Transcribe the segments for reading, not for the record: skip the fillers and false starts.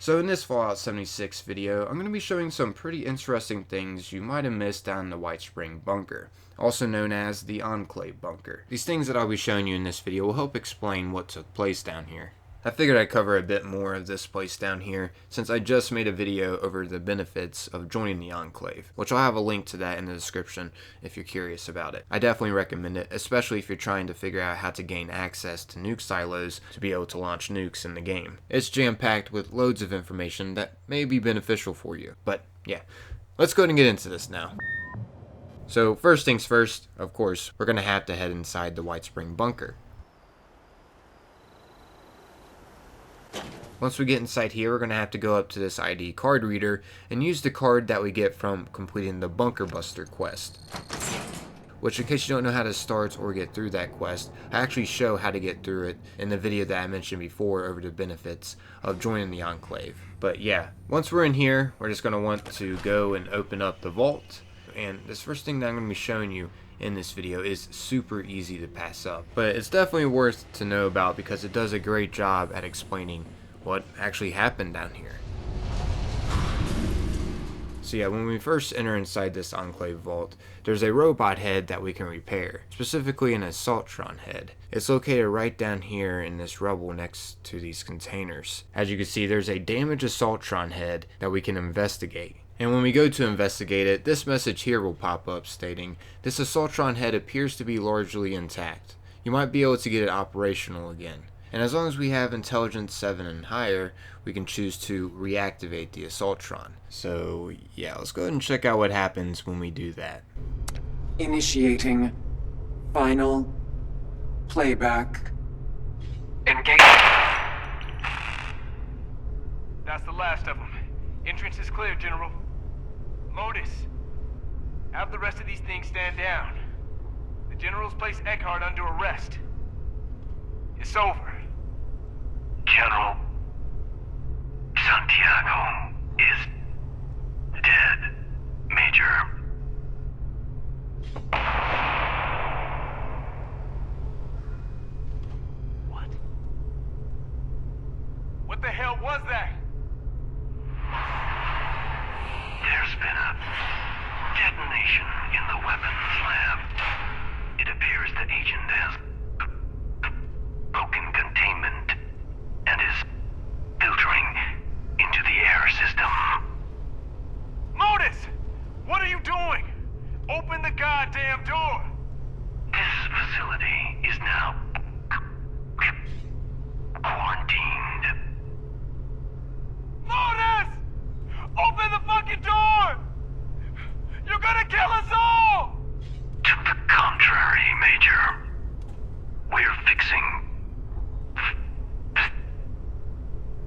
So in this Fallout 76 video, I'm going to be showing some pretty interesting things you might have missed down in the Whitespring bunker, also known as the Enclave bunker. These things that I'll be showing you in this video will help explain what took place down here. I figured I'd cover a bit more of this place down here since I just made a video over the benefits of joining the Enclave, which I'll have a link to that in the description if you're curious about it. I definitely recommend it, especially if you're trying to figure out how to gain access to nuke silos to be able to launch nukes in the game. It's jam-packed with loads of information that may be beneficial for you. But yeah, let's go ahead and get into this now. So first things first, of course, we're going to have to head inside the Whitespring bunker. Once we get inside here, we're going to have to go up to this ID card reader and use the card that we get from completing the Bunker Buster quest. Which, in case you don't know how to start or get through that quest, I actually show how to get through it in the video that I mentioned before over the benefits of joining the Enclave. But yeah, once we're in here, we're just going to want to go and open up the vault. And this first thing that I'm going to be showing you in this video is super easy to pass up. But it's definitely worth to know about because it does a great job at explaining what actually happened down here. So yeah, when we first enter inside this Enclave vault, there's a robot head that we can repair, specifically an Assaultron head. It's located right down here in this rubble next to these containers. As you can see, there's a damaged Assaultron head that we can investigate. And when we go to investigate it, this message here will pop up stating, "This Assaultron head appears to be largely intact. You might be able to get it operational again." And as long as we have intelligence 7 and higher, we can choose to reactivate the Assaultron. So yeah, let's go ahead and check out what happens when we do that. Initiating final playback. Engage. That's the last of them. Entrance is clear, General. Modus, have the rest of these things stand down. The General's placed Eckhart under arrest. It's over. General Santiago is dead, Major. What? What the hell was that? There's been a detonation in the weapons lab. It appears the agent has broken containment and is filtering into the air system. Modus! What are you doing? Open the goddamn door! This facility is now quarantined. Modus! Open the fucking door! You're gonna kill us all! To the contrary, Major. We're fixing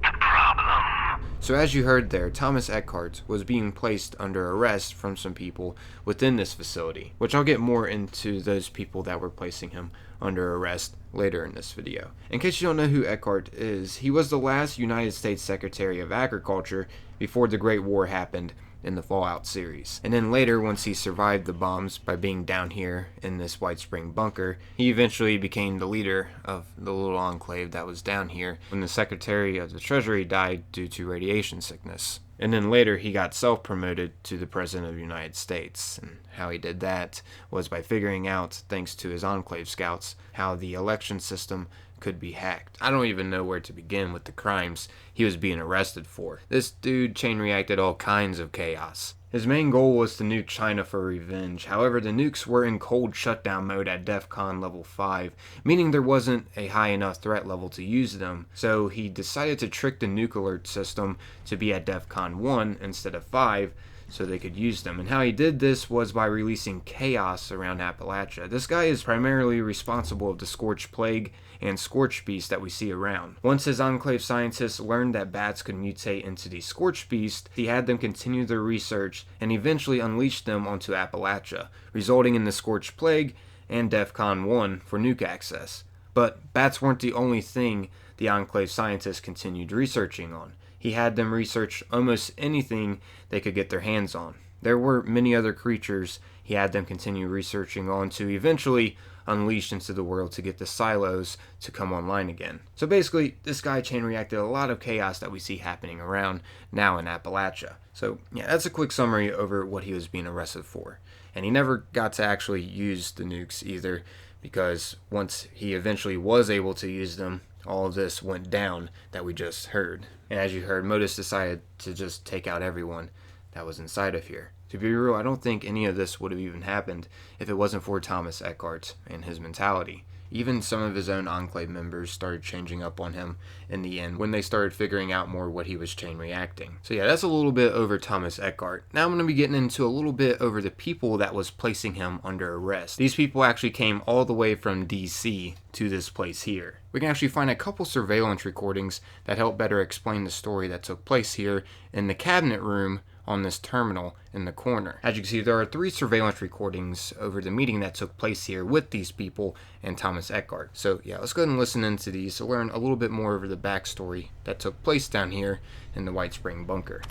the problem. So as you heard there, Thomas Eckhart was being placed under arrest from some people within this facility, which I'll get more into those people that were placing him under arrest later in this video. In case you don't know who Eckhart is, he was the last United States Secretary of Agriculture before the Great War happened in the Fallout series. And then later, once he survived the bombs by being down here in this Whitespring bunker, he eventually became the leader of the little enclave that was down here when the Secretary of the Treasury died due to radiation sickness. And then later he got self-promoted to the President of the United States. And how he did that was by figuring out, thanks to his Enclave scouts, how the election system could be hacked. I don't even know where to begin with the crimes he was being arrested for. This dude chain reacted all kinds of chaos. His main goal was to nuke China for revenge. However, the nukes were in cold shutdown mode at DEFCON level 5, meaning there wasn't a high enough threat level to use them. So he decided to trick the nuke alert system to be at DEFCON 1 instead of 5, so they could use them. And how he did this was by releasing chaos around Appalachia. This guy is primarily responsible of the Scorched Plague and Scorchbeast that we see around. Once his Enclave scientists learned that bats could mutate into the Scorchbeast, he had them continue their research and eventually unleashed them onto Appalachia, resulting in the Scorched Plague and DEFCON 1 for nuke access. But bats weren't the only thing the Enclave scientists continued researching on. He had them research almost anything they could get their hands on. There were many other creatures he had them continue researching on to eventually unleash into the world to get the silos to come online again. So basically, this guy chain reacted a lot of chaos that we see happening around now in Appalachia. So yeah, that's a quick summary over what he was being arrested for. And he never got to actually use the nukes either, because once he eventually was able to use them, all of this went down that we just heard. And as you heard, Modus decided to just take out everyone that was inside of here. To be real, I don't think any of this would have even happened if it wasn't for Thomas Eckhart and his mentality. Even some of his own Enclave members started changing up on him in the end when they started figuring out more what he was chain reacting. So yeah, that's a little bit over Thomas Eckhart. Now I'm going to be getting into a little bit over the people that was placing him under arrest. These people actually came all the way from DC to this place here. We can actually find a couple surveillance recordings that help better explain the story that took place here in the cabinet room on this terminal in the corner. As you can see, there are 3 surveillance recordings over the meeting that took place here with these people and Thomas Eckhart. So yeah, let's go ahead and listen into these to learn a little bit more over the backstory that took place down here in the Whitespring bunker.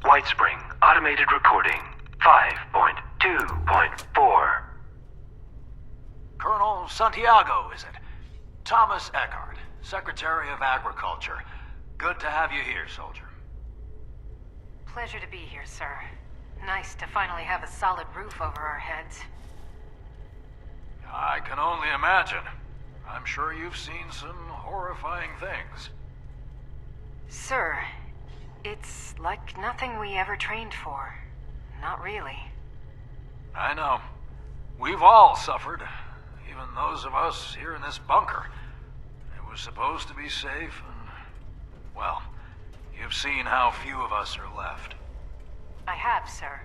Whitespring, automated recording, 5.2.4. Colonel Santiago, is it? Thomas Eckhart, Secretary of Agriculture. Good to have you here, soldier. Pleasure to be here, sir. Nice to finally have a solid roof over our heads. I can only imagine. I'm sure you've seen some horrifying things. Sir, it's like nothing we ever trained for. Not really. I know. We've all suffered. Even those of us here in this bunker. It was supposed to be safe, and, well, you've seen how few of us are left. I have, sir.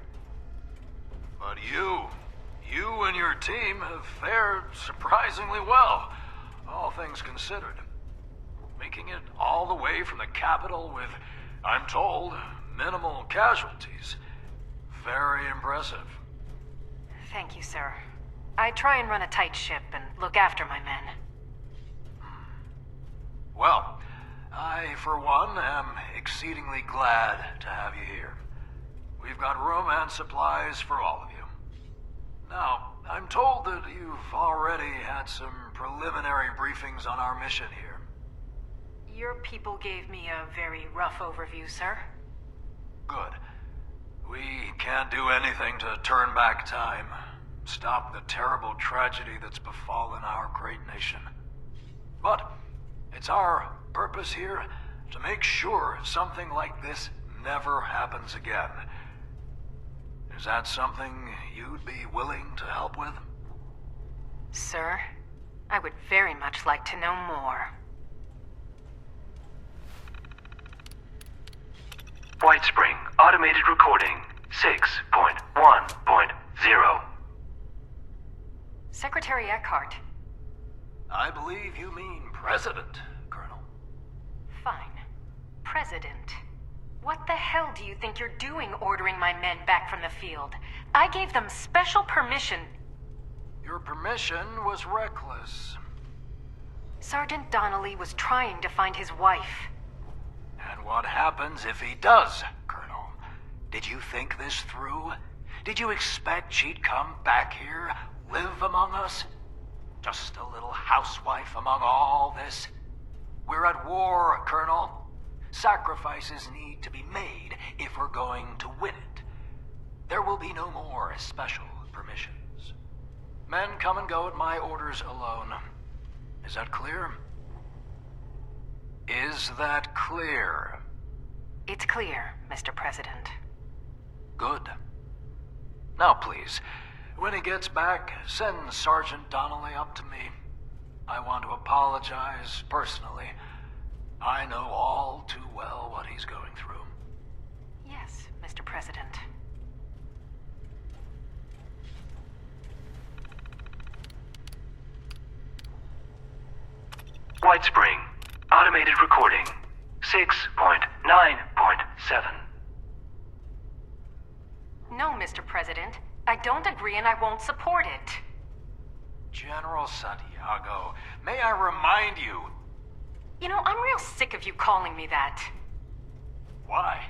But you and your team have fared surprisingly well, all things considered. Making it all the way from the capital with, I'm told, minimal casualties. Very impressive. Thank you, sir. I try and run a tight ship and look after my men. Well, I, for one, am exceedingly glad to have you here. We've got room and supplies for all of you. Now, I'm told that you've already had some preliminary briefings on our mission here. Your people gave me a very rough overview, sir. Good. We can't do anything to turn back time, stop the terrible tragedy that's befallen our great nation. But it's our purpose here to make sure something like this never happens again. Is that something you'd be willing to help with? Sir, I would very much like to know more. Whitespring, automated recording, 6.1.0. Secretary Eckhart. I believe you mean President, Colonel. Fine. President. What the hell do you think you're doing ordering my men back from the field? I gave them special permission. Your permission was reckless. Sergeant Donnelly was trying to find his wife. And what happens if he does, Colonel? Did you think this through? Did you expect she'd come back here, live among us? Just a little housewife among all this? We're at war, Colonel. Sacrifices need to be made if we're going to win it. There will be no more special permissions. Men come and go at my orders alone. Is that clear? Is that clear? It's clear, Mr. President. Good. Now please, when he gets back, send Sergeant Donnelly up to me. I want to apologize personally. I know all too well what he's going through. Yes, Mr. President. Whitespring, automated recording, 6.9.7. No, Mr. President. I don't agree and I won't support it. General Santiago, may I remind you... You know, I'm real sick of you calling me that. Why?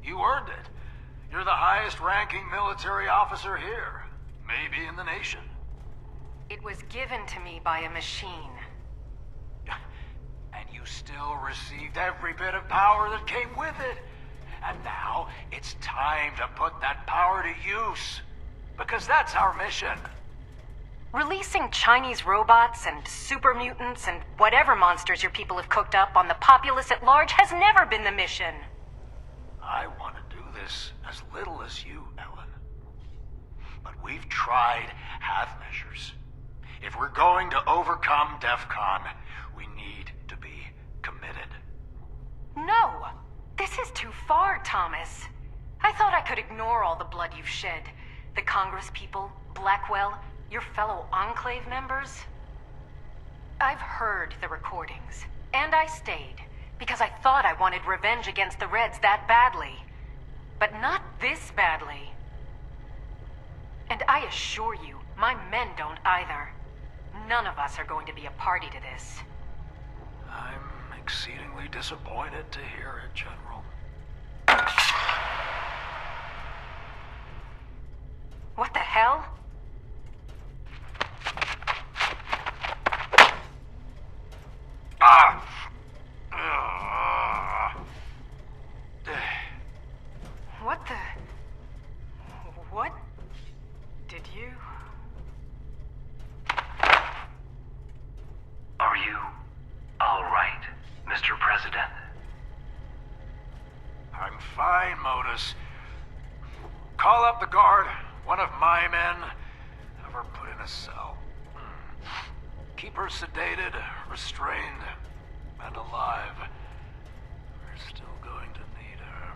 You earned it. You're the highest-ranking military officer here. Maybe in the nation. It was given to me by a machine. And you still received every bit of power that came with it. And now, it's time to put that power to use. Because that's our mission. Releasing Chinese robots and super mutants and whatever monsters your people have cooked up on the populace at large has never been the mission. I want to do this as little as you, Ellen. But we've tried half measures. If we're going to overcome DEF CON, we need to be committed. No! This is too far, Thomas. I thought I could ignore all the blood you've shed. The Congress people, Blackwell, your fellow Enclave members. I've heard the recordings, and I stayed, because I thought I wanted revenge against the Reds that badly. But not this badly. And I assure you, my men don't either. None of us are going to be a party to this. I'm exceedingly disappointed to hear it, General. What the hell? What did you... Are you all right, Mr. President? I'm fine, Modus. Call up the guard. One of my men. Have her put in a cell. Keep her sedated, restrained, and alive. We're still going to need her.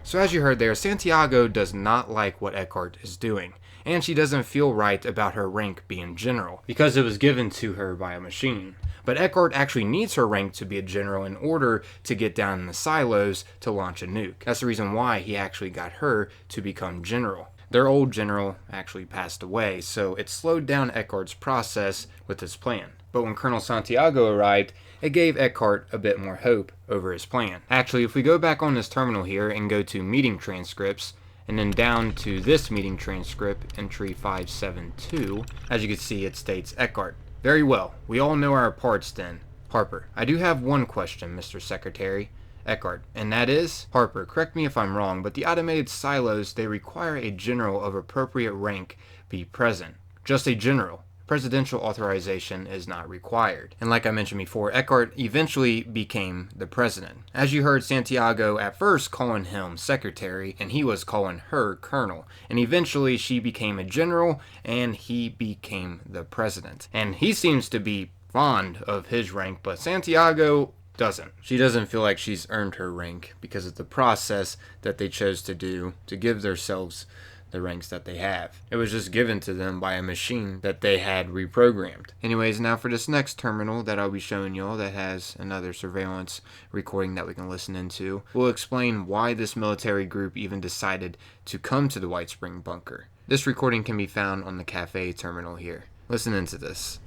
So as you heard there, Santiago does not like what Eckhart is doing, and she doesn't feel right about her rank being general, because it was given to her by a machine. But Eckhart actually needs her rank to be a general in order to get down in the silos to launch a nuke. That's the reason why he actually got her to become general. Their old general actually passed away, so it slowed down Eckhart's process with his plan. But when Colonel Santiago arrived, it gave Eckhart a bit more hope over his plan. Actually, if we go back on this terminal here and go to meeting transcripts, and then down to this meeting transcript, entry 572, as you can see it states Eckhart. Very well, we all know our parts then. Harper, I do have one question, Mr. Secretary. Eckhart, and that is? Harper, correct me if I'm wrong, but the automated silos, they require a general of appropriate rank be present. Just a general. Presidential authorization is not required. And like I mentioned before, Eckhart eventually became the president. As you heard Santiago at first calling him secretary, and he was calling her colonel. And eventually she became a general, and he became the president. And he seems to be fond of his rank, but Santiago doesn't. She doesn't feel like she's earned her rank because of the process that they chose to do to give themselves the ranks that they have. It was just given to them by a machine that they had reprogrammed. Anyways, now for this next terminal that I'll be showing y'all that has another surveillance recording that we can listen into, we'll explain why this military group even decided to come to the Whitespring bunker. This recording can be found on the cafe terminal here. Listen into this.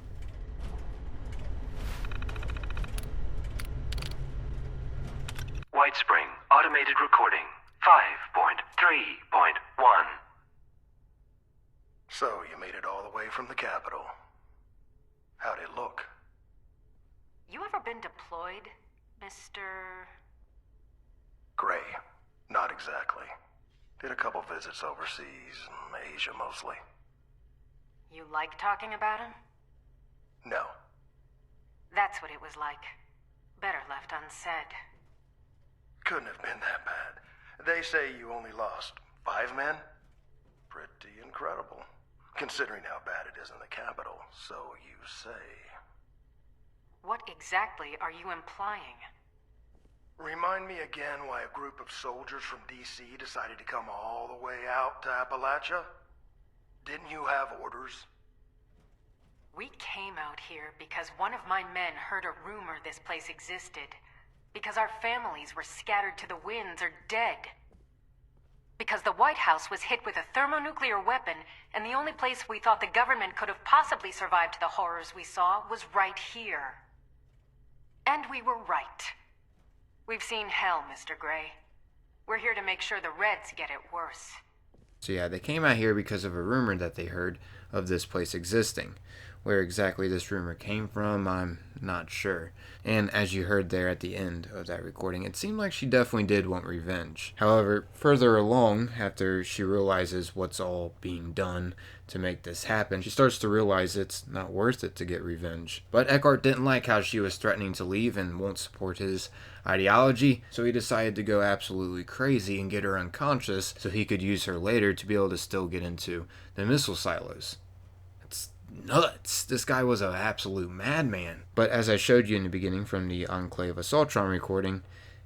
Whitespring, automated recording, 5.3.1. So, you made it all the way from the capital. How'd it look? You ever been deployed, Mr... Gray. Not exactly. Did a couple visits overseas, Asia mostly. You like talking about him? No. That's what it was like. Better left unsaid. Couldn't have been that bad. They say you only lost 5 men? Pretty incredible. Considering how bad it is in the capital, so you say. What exactly are you implying? Remind me again why a group of soldiers from D.C. decided to come all the way out to Appalachia? Didn't you have orders? We came out here because one of my men heard a rumor this place existed. Because our families were scattered to the winds or dead. Because the White House was hit with a thermonuclear weapon, and the only place we thought the government could have possibly survived the horrors we saw was right here. And we were right. We've seen hell, Mr. Gray. We're here to make sure the Reds get it worse. So yeah, they came out here because of a rumor that they heard of this place existing. Where exactly this rumor came from, I'm not sure. And as you heard there at the end of that recording, it seemed like she definitely did want revenge. However, further along, after she realizes what's all being done to make this happen, she starts to realize it's not worth it to get revenge. But Eckhart didn't like how she was threatening to leave and won't support his ideology, so he decided to go absolutely crazy and get her unconscious so he could use her later to be able to still get into the missile silos. Nuts. This guy was an absolute madman. But as I showed you in the beginning from the Enclave Assaultron recording,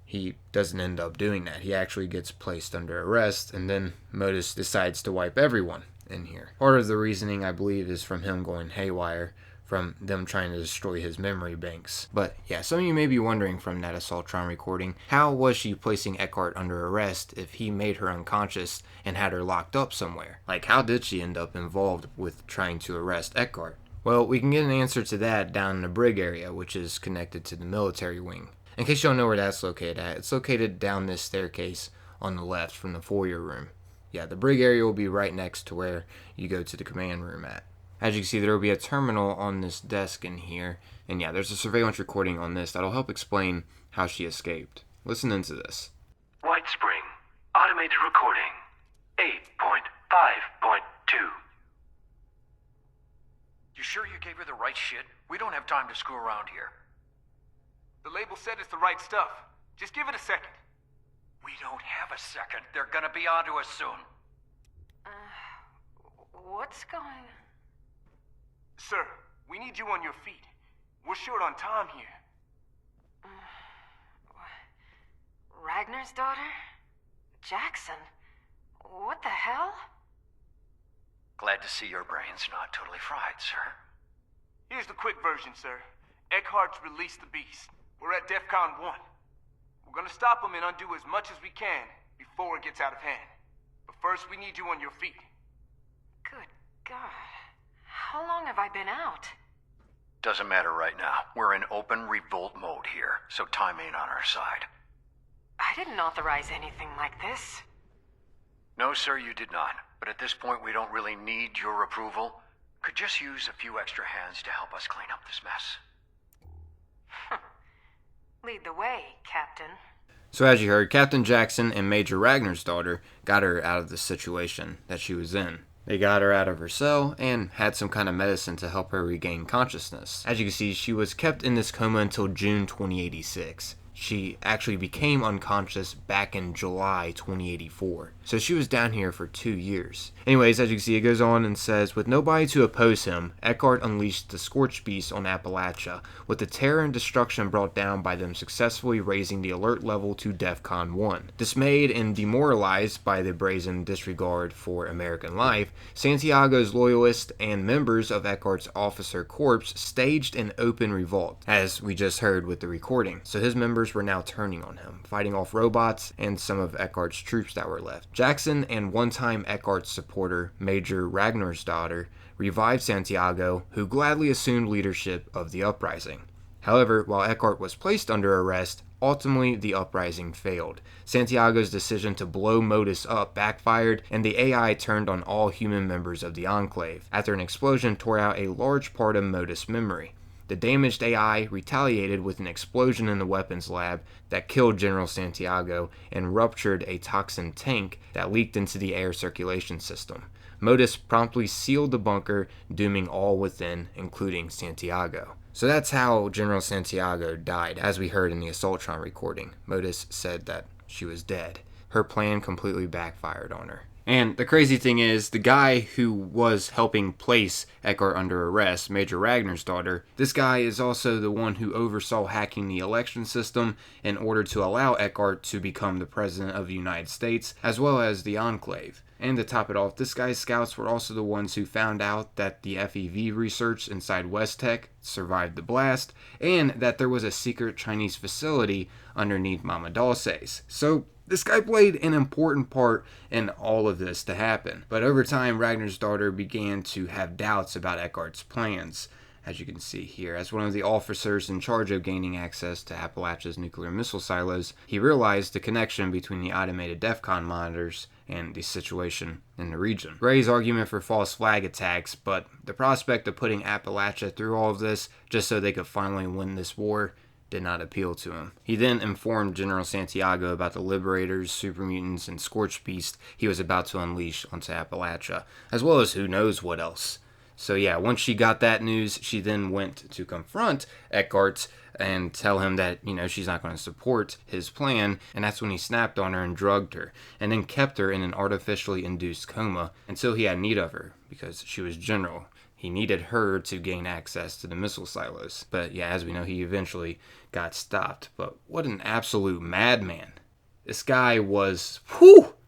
he doesn't end up doing that. He actually gets placed under arrest, and then Modus decides to wipe everyone in here. Part of the reasoning, I believe, is from him going haywire, from them trying to destroy his memory banks. But yeah, some of you may be wondering from that Assaultron recording, how was she placing Eckhart under arrest if he made her unconscious and had her locked up somewhere? Like, how did she end up involved with trying to arrest Eckhart? Well, we can get an answer to that down in the brig area, which is connected to the military wing. In case you don't know where that's located at, it's located down this staircase on the left from the foyer room. Yeah, the brig area will be right next to where you go to the command room at. As you can see, there will be a terminal on this desk in here. And yeah, there's a surveillance recording on this that'll help explain how she escaped. Listen into this. Whitespring. Automated recording. 8.5.2. You sure you gave her the right shit? We don't have time to screw around here. The label said it's the right stuff. Just give it a second. We don't have a second. They're gonna be onto us soon. What's going... Sir, we need you on your feet. We're short on time here. Ragnarsdottir? Jackson? What the hell? Glad to see your brain's not totally fried, sir. Here's the quick version, sir. Eckhart's released the beast. We're at DEFCON 1. We're gonna stop him and undo as much as we can before it gets out of hand. But first, we need you on your feet. Good God. How long have I been out? Doesn't matter right now. We're in open revolt mode here, so time ain't on our side. I didn't authorize anything like this. No, sir, you did not. But at this point, we don't really need your approval. Could just use a few extra hands to help us clean up this mess. Lead the way, Captain. So as you heard, Captain Jackson and Major Ragnarsdottir got her out of the situation that she was in. They got her out of her cell and had some kind of medicine to help her regain consciousness. As you can see, she was kept in this coma until June 2086. She actually became unconscious back in July 2084. So she was down here for 2 years. Anyways, as you can see, it goes on and says, with nobody to oppose him, Eckhart unleashed the Scorchbeast on Appalachia, with the terror and destruction brought down by them successfully raising the alert level to DEFCON 1. Dismayed and demoralized by the brazen disregard for American life, Santiago's loyalists and members of Eckhart's officer corps staged an open revolt, as we just heard with the recording. So his members were now turning on him, fighting off robots and some of Eckhart's troops that were left. Jackson and one-time Eckhart supporter Major Ragnarsdottir revived Santiago, who gladly assumed leadership of the uprising. However, while Eckhart was placed under arrest, ultimately the uprising failed. Santiago's decision to blow Modus up backfired, and the AI turned on all human members of the Enclave, after an explosion tore out a large part of Modus' memory. The damaged AI retaliated with an explosion in the weapons lab that killed General Santiago and ruptured a toxin tank that leaked into the air circulation system. Modus promptly sealed the bunker, dooming all within, including Santiago. So that's how General Santiago died, as we heard in the Assaultron recording. Modus said that she was dead. Her plan completely backfired on her. And the crazy thing is, the guy who was helping place Eckhart under arrest, Major Ragnarsdottir, this guy is also the one who oversaw hacking the election system in order to allow Eckhart to become the President of the United States, as well as the Enclave. And to top it off, this guy's scouts were also the ones who found out that the FEV research inside West Tech survived the blast, and that there was a secret Chinese facility underneath Mama Dulce's. So this guy played an important part in all of this to happen. But over time, Ragnarsdottir began to have doubts about Eckhart's plans. as you can see here. As one of the officers in charge of gaining access to Appalachia's nuclear missile silos, he realized the connection between the automated DEFCON monitors and the situation in the region. Gray's argument for false flag attacks, but the prospect of putting Appalachia through all of this just so they could finally win this war did not appeal to him. He then informed General Santiago about the Liberators, Super Mutants, and Scorchbeast he was about to unleash onto Appalachia, as well as who knows what else. So yeah, once she got that news, she then went to confront Eckhart and tell him that, she's not going to support his plan, and that's when he snapped on her and drugged her, and then kept her in an artificially induced coma until he had need of her, because she was General. He needed her to gain access to the missile silos. But yeah, as we know, he eventually got stopped. But what an absolute madman. This guy was,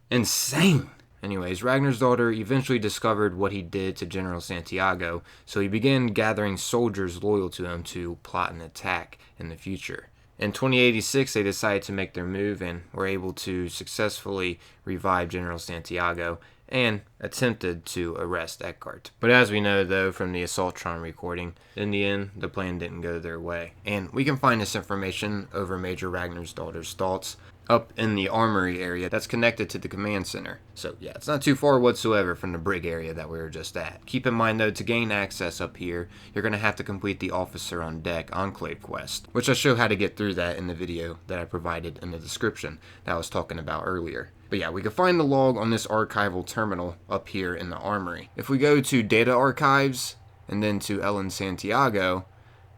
insane. Anyways, Ragnarsdottir eventually discovered what he did to General Santiago, so he began gathering soldiers loyal to him to plot an attack in the future. In 2086, they decided to make their move and were able to successfully revive General Santiago and attempted to arrest Eckhart. But as we know, though, from the Assaultron recording, in the end, the plan didn't go their way. And we can find this information over Major Ragnarsdottir's thoughts up in the armory area that's connected to the command center. So yeah, it's not too far whatsoever from the brig area that we were just at. Keep in mind though, to gain access up here, you're going to have to complete the Officer on Deck Enclave quest, which I show how to get through that in the video that I provided in the description that I was talking about earlier. But yeah, we can find the log on this archival terminal up here in the armory. If we go to Data Archives and then to Ellen Santiago,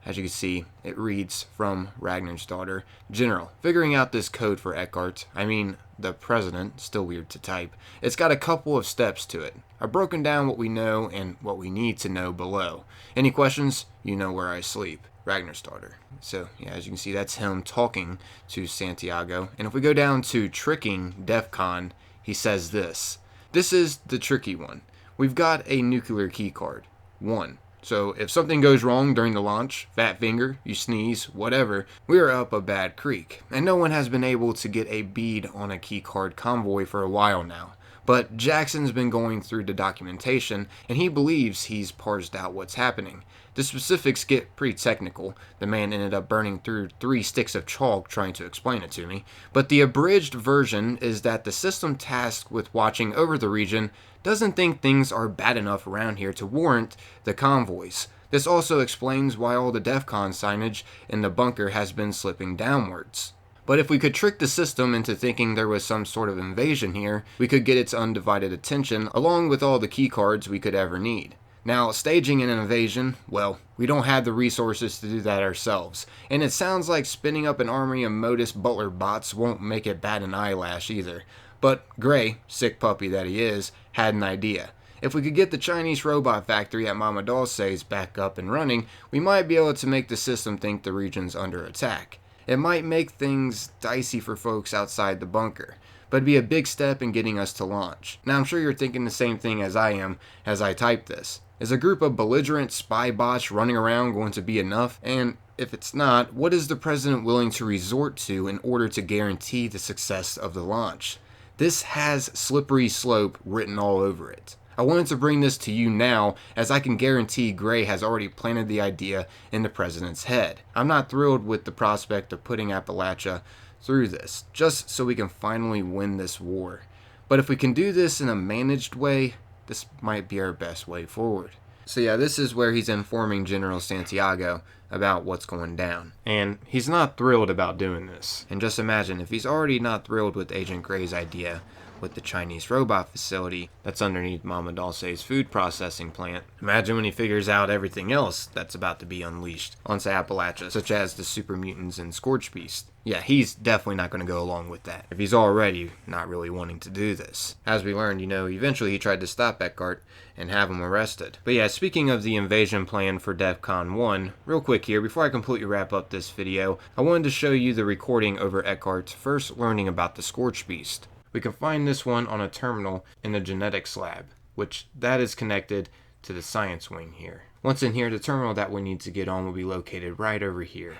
as you can see, it reads from Ragnarsdottir, General, figuring out this code for Eckhart, the president, still weird to type, it's got a couple of steps to it. I've broken down what we know and what we need to know below. Any questions? You know where I sleep. Ragnarsdottir. So, yeah, as you can see, that's him talking to Santiago. And if we go down to tricking DEFCON, he says this. This is the tricky one. We've got a nuclear key card. 1. So if something goes wrong during the launch, fat finger, you sneeze, whatever, we are up a bad creek. And no one has been able to get a bead on a keycard convoy for a while now. But Jackson's been going through the documentation, and he believes he's parsed out what's happening. The specifics get pretty technical. The man ended up burning through 3 sticks of chalk trying to explain it to me. But the abridged version is that the system tasked with watching over the region doesn't think things are bad enough around here to warrant the convoys. This also explains why all the DEFCON signage in the bunker has been slipping downwards. But if we could trick the system into thinking there was some sort of invasion here, we could get its undivided attention along with all the keycards we could ever need. Now, staging an invasion, well, we don't have the resources to do that ourselves. And it sounds like spinning up an army of Modus Butler bots won't make it bat an eyelash either. But Gray, sick puppy that he is, had an idea. If we could get the Chinese robot factory at Mama Dulce's back up and running, we might be able to make the system think the region's under attack. It might make things dicey for folks outside the bunker, but it'd be a big step in getting us to launch. Now I'm sure you're thinking the same thing as I am as I type this. Is a group of belligerent spy bots running around going to be enough? And if it's not, what is the president willing to resort to in order to guarantee the success of the launch? This has slippery slope written all over it. I wanted to bring this to you now, as I can guarantee Gray has already planted the idea in the president's head. I'm not thrilled with the prospect of putting Appalachia through this, just so we can finally win this war. But if we can do this in a managed way, this might be our best way forward. So yeah, this is where he's informing General Santiago about what's going down. And he's not thrilled about doing this. And just imagine, if he's already not thrilled with Agent Gray's idea with the Chinese robot facility that's underneath Mama Dulce's food processing plant, imagine when he figures out everything else that's about to be unleashed onto Appalachia, such as the Super Mutants and Scorchbeast. Yeah, he's definitely not going to go along with that, if he's already not really wanting to do this. As we learned, eventually he tried to stop Eckhart and have him arrested. But yeah, speaking of the invasion plan for DEFCON 1, real quick here, before I completely wrap up this video, I wanted to show you the recording over Eckhart first learning about the Scorchbeast. We can find this one on a terminal in the genetics lab, which that is connected to the science wing here. Once in here, the terminal that we need to get on will be located right over here.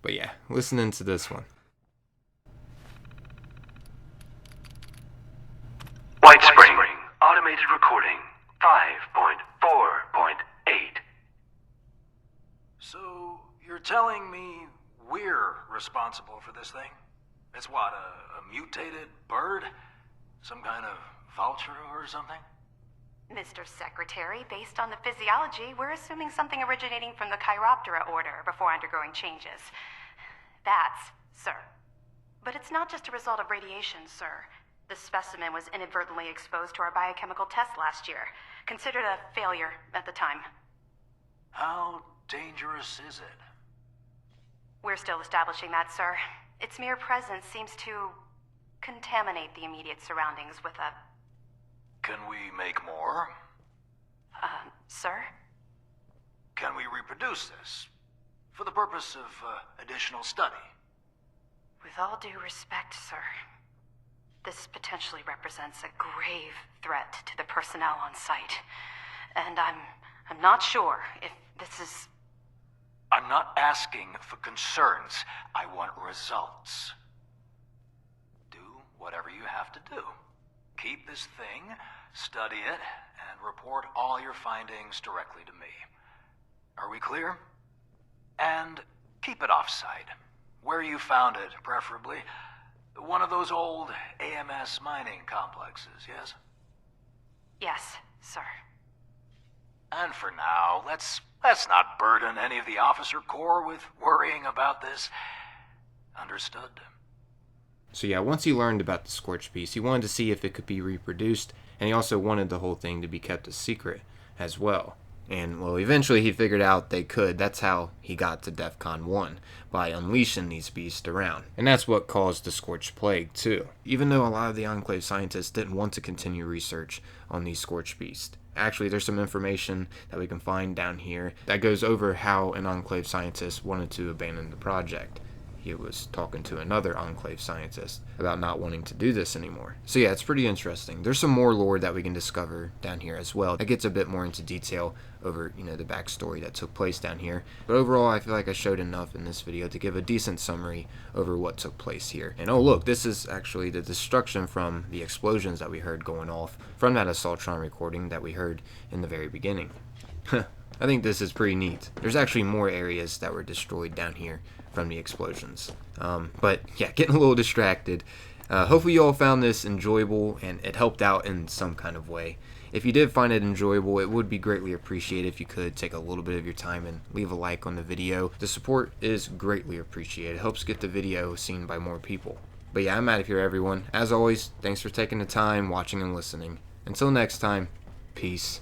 But yeah, listen into this one. Whitespring, automated recording, 5.4.8. responsible for this thing? It's what, a mutated bird? Some kind of vulture or something? Mr. Secretary, based on the physiology, we're assuming something originating from the Chiroptera order before undergoing changes. Bats, sir. But it's not just a result of radiation, sir. The specimen was inadvertently exposed to our biochemical test last year. Considered a failure at the time. How dangerous is it? We're still establishing that, sir. Its mere presence seems to contaminate the immediate surroundings with a... Can we make more? Sir? Can we reproduce this? For the purpose of additional study? With all due respect, sir, this potentially represents a grave threat to the personnel on site. And I'm not sure if this is... I'm not asking for concerns. I want results. Do whatever you have to do. Keep this thing, study it, and report all your findings directly to me. Are we clear? And keep it off-site. Where you found it, preferably. One of those old AMS mining complexes, yes? Yes, sir. And for now, let's not burden any of the officer corps with worrying about this. Understood? So yeah, once he learned about the Scorchbeast, he wanted to see if it could be reproduced, and he also wanted the whole thing to be kept a secret as well. And, well, eventually he figured out they could. That's how he got to DEFCON 1, by unleashing these beasts around. And that's what caused the Scorched Plague, too. Even though a lot of the Enclave scientists didn't want to continue research on these Scorched beasts. Actually, there's some information that we can find down here that goes over how an Enclave scientist wanted to abandon the project. He was talking to another Enclave scientist about not wanting to do this anymore. So yeah, it's pretty interesting. There's some more lore that we can discover down here as well. That gets a bit more into detail over, the backstory that took place down here. But overall, I feel like I showed enough in this video to give a decent summary over what took place here. And oh look, this is actually the destruction from the explosions that we heard going off from that Assaultron recording that we heard in the very beginning. I think this is pretty neat. There's actually more areas that were destroyed down here from the explosions. But yeah, getting a little distracted. Hopefully you all found this enjoyable and it helped out in some kind of way. If you did find it enjoyable, it would be greatly appreciated if you could take a little bit of your time and leave a like on the video. The support is greatly appreciated. It helps get the video seen by more people. But yeah, I'm out of here, everyone. As always, thanks for taking the time, watching and listening. Until next time, peace.